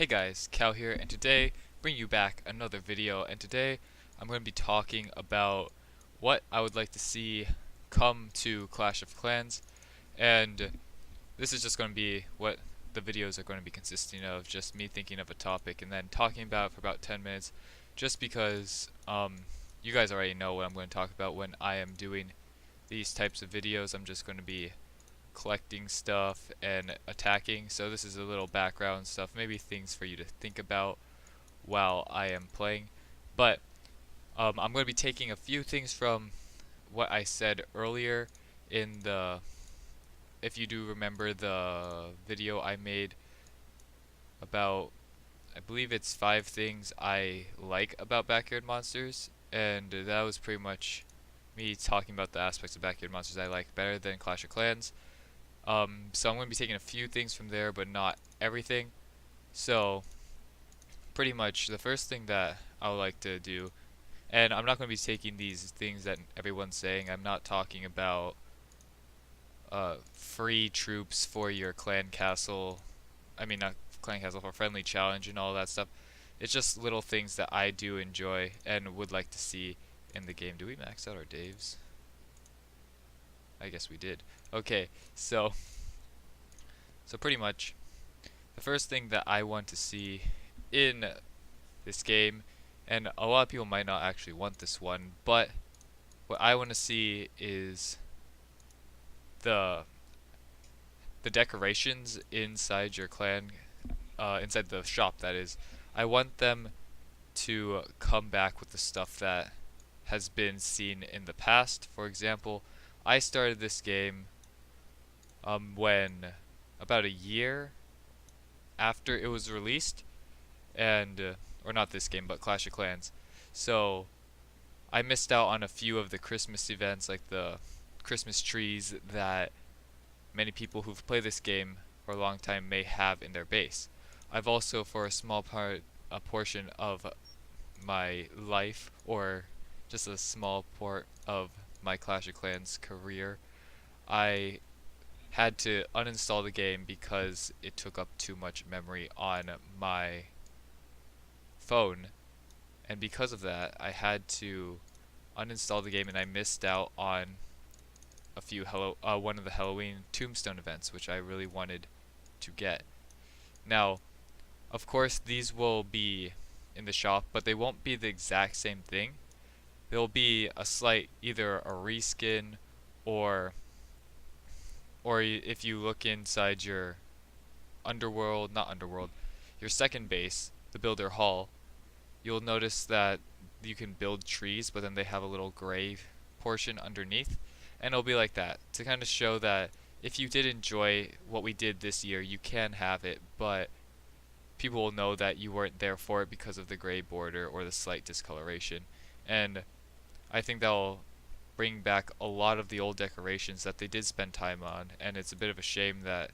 Hey guys, Cal here, and today bring you back another video. And today I'm going to be talking about what I would like to see come to Clash of Clans. And this is just going to be what the videos are going to be consisting of, just me thinking of a topic and then talking about it for about 10 minutes, just because you guys already know what I'm going to talk about when I am doing these types of videos. I'm just going to be collecting stuff and attacking. So this is a little background stuff, maybe things for you to think about while I am playing. But I'm going to be taking a few things from what I said earlier in the, if you do remember the video I made about, I believe it's 5 things I like about Backyard Monsters, and that was pretty much me talking about the aspects of Backyard Monsters I like better than Clash of Clans. So I'm going to be taking a few things from there, but not everything. So pretty much the first thing that I would like to do, and I'm not going to be taking these things that everyone's saying. I'm not talking about free troops for your clan castle. I mean, not clan castle, for friendly challenge and all that stuff. It's just little things that I do enjoy and would like to see in the game. Do we max out our Daves? I guess we did. Okay, so pretty much the first thing that I want to see in this game, and a lot of people might not actually want this one, but what I want to see is the the decorations inside your clan, inside the shop that is. I want them to come back with the stuff that has been seen in the past. For example, I started this game when about a year after it was released, and or not this game, but Clash of Clans. So I missed out on a few of the Christmas events, like the Christmas trees that many people who've played this game for a long time may have in their base. I've also, for a small part, a portion of my life, or just a small part of my Clash of Clans career, I had to uninstall the game because it took up too much memory on my phone, and because of that I had to uninstall the game, and I missed out on one of the Halloween Tombstone events, which I really wanted to get. Now, of course, these will be in the shop, but they won't be the exact same thing. There'll be a slight, either a reskin, or if you look inside your not underworld, your second base, the builder hall, you'll notice that you can build trees, but then they have a little gray portion underneath, and it'll be like that to kind of show that if you did enjoy what we did this year, you can have it, but people will know that you weren't there for it because of the gray border or the slight discoloration. And I think that'll bring back a lot of the old decorations that they did spend time on, and it's a bit of a shame that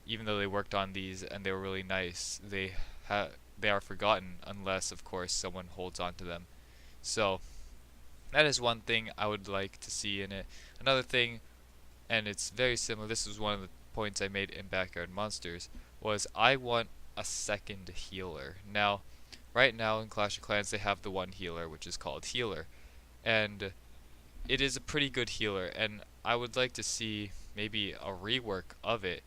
even though they worked on these and they were really nice, they are forgotten unless, of course, someone holds on to them. So that is one thing I would like to see in it. Another thing, and it's very similar, this was one of the points I made in Backyard Monsters, was I want a second healer. Now, right now in Clash of Clans they have the one healer, which is called Healer, and it is a pretty good healer, and I would like to see maybe a rework of it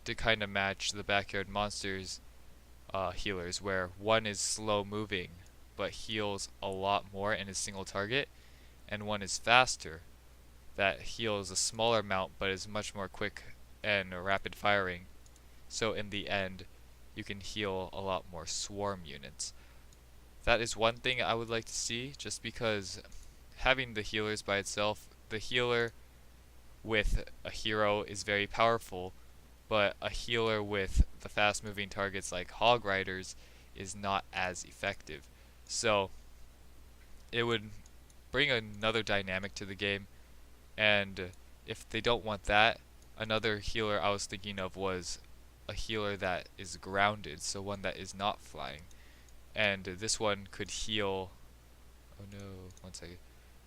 to kind of match the Backyard Monsters healers, where one is slow moving but heals a lot more and is single target, and one is faster that heals a smaller amount but is much more quick and rapid firing. So in the end, you can heal a lot more swarm units. That is one thing I would like to see, just because having the healers by itself, the healer with a hero is very powerful, but a healer with the fast moving targets like Hog Riders is not as effective. So it would bring another dynamic to the game, and if they don't want that, another healer I was thinking of was a healer that is grounded, so one that is not flying. And this one could heal, oh no, one second.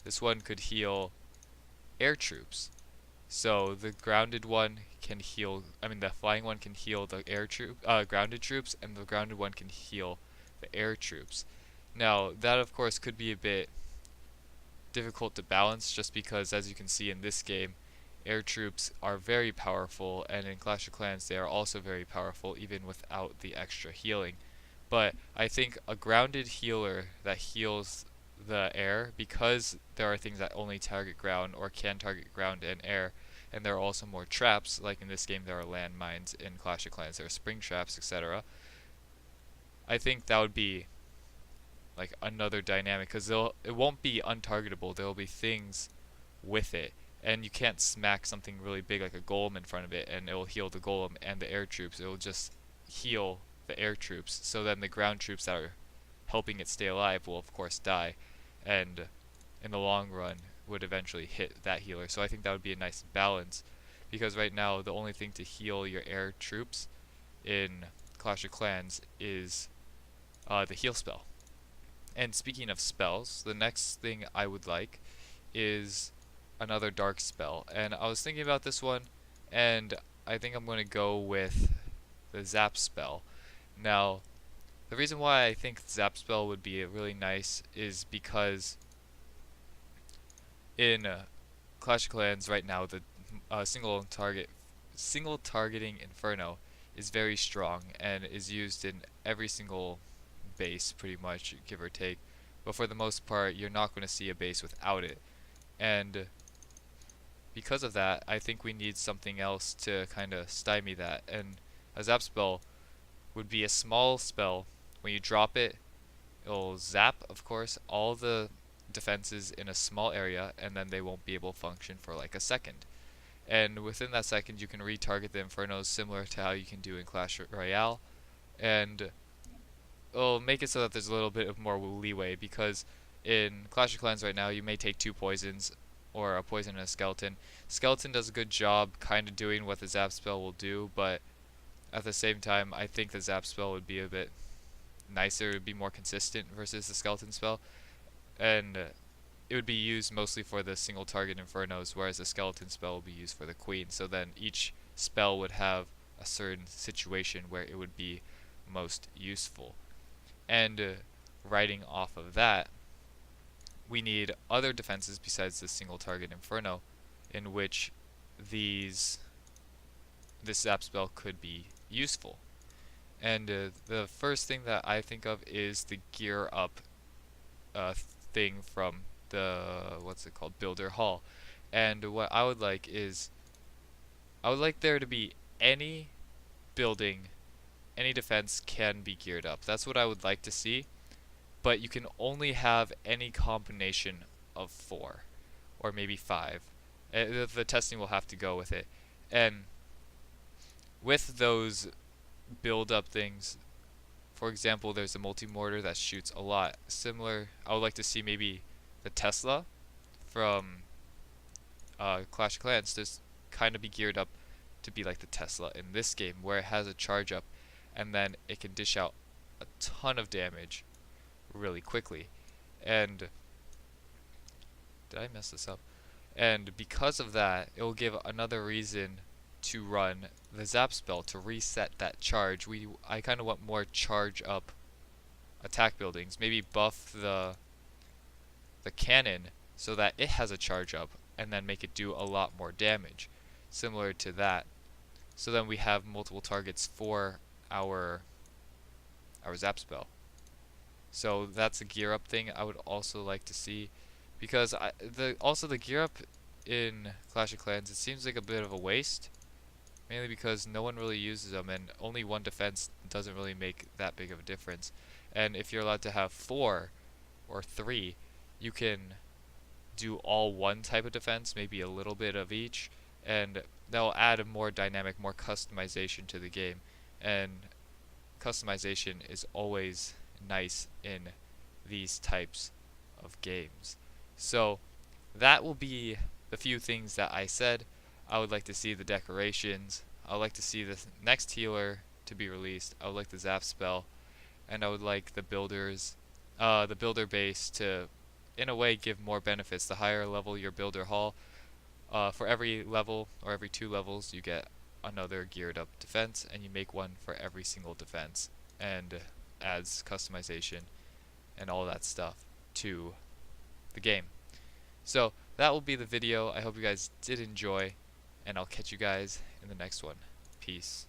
This one could heal air troops. So the grounded one can heal, I mean the flying one can heal the grounded troops, and the grounded one can heal the air troops. Now, that of course could be a bit difficult to balance just because, as you can see in this game, air troops are very powerful, and in Clash of Clans they are also very powerful even without the extra healing. But I think a grounded healer that heals the air, because there are things that only target ground or can target ground and air, and there are also more traps, like in this game there are landmines, in Clash of Clans there are spring traps, etc. I think that would be like another dynamic, because it won't be untargetable. There will be things with it, and you can't smack something really big like a golem in front of it and it will heal the golem and the air troops. It will just heal the air troops. So then the ground troops that are helping it stay alive will of course die, and in the long run would eventually hit that healer. So I think that would be a nice balance, because right now the only thing to heal your air troops in Clash of Clans is the heal spell. And speaking of spells, the next thing I would like is another dark spell. And I was thinking about this one, and I think I'm going to go with the Zap spell. Now, the reason why I think Zap spell would be really nice is because in Clash of Clans right now, the single targeting Inferno is very strong and is used in every single base, pretty much, give or take. But for the most part, you're not going to see a base without it. And because of that, I think we need something else to kind of stymie that. And a zap spell would be a small spell. When you drop it, it'll zap, of course, all the defenses in a small area, and then they won't be able to function for like a second. And within that second, you can retarget the Infernos, similar to how you can do in Clash Royale. And it'll make it so that there's a little bit of more leeway, because in Clash of Clans right now you may take 2 poisons, or a poison and a skeleton. Skeleton does a good job kind of doing what the zap spell will do, but at the same time I think the zap spell would be a bit nicer, it would be more consistent versus the skeleton spell, and it would be used mostly for the single target Infernos, whereas the skeleton spell will be used for the queen. So then each spell would have a certain situation where it would be most useful. And riding off of that, we need other defenses besides the single target Inferno, in which this zap spell could be useful. And the first thing that I think of is the gear up thing from the, what's it called, Builder Hall. And what I would like is, I would like there to be any building, any defense can be geared up. That's what I would like to see. But you can only have any combination of 4 or maybe 5. The testing will have to go with it. And with those build up things, for example, there's a multi-mortar that shoots a lot. Similar, I would like to see maybe the Tesla from Clash of Clans just kind of be geared up to be like the Tesla in this game, where it has a charge up and then it can dish out a ton of damage really quickly. And did I mess this up? And because of that, it will give another reason to run the zap spell to reset that charge. I kind of want more charge up attack buildings. Maybe buff the cannon so that it has a charge up, and then make it do a lot more damage, similar to that. So then we have multiple targets for our zap spell. So that's a gear up thing I would also like to see, because also the gear up in Clash of Clans, it seems like a bit of a waste, mainly because no one really uses them, and only one defense doesn't really make that big of a difference. And if you're allowed to have 4 or 3, you can do all one type of defense, maybe a little bit of each, and that'll add a more dynamic, more customization to the game. And customization is always nice in these types of games. So that will be the few things that I said. I would like to see the decorations. I would like to see the next healer to be released. I would like the zap spell, and I would like the builder base to, in a way, give more benefits. The higher level your builder hall, For every level or every 2 levels, you get another geared up defense, and you make one for every single defense, and adds customization and all that stuff to the game. So that will be the video. I hope you guys did enjoy, and I'll catch you guys in the next one. Peace.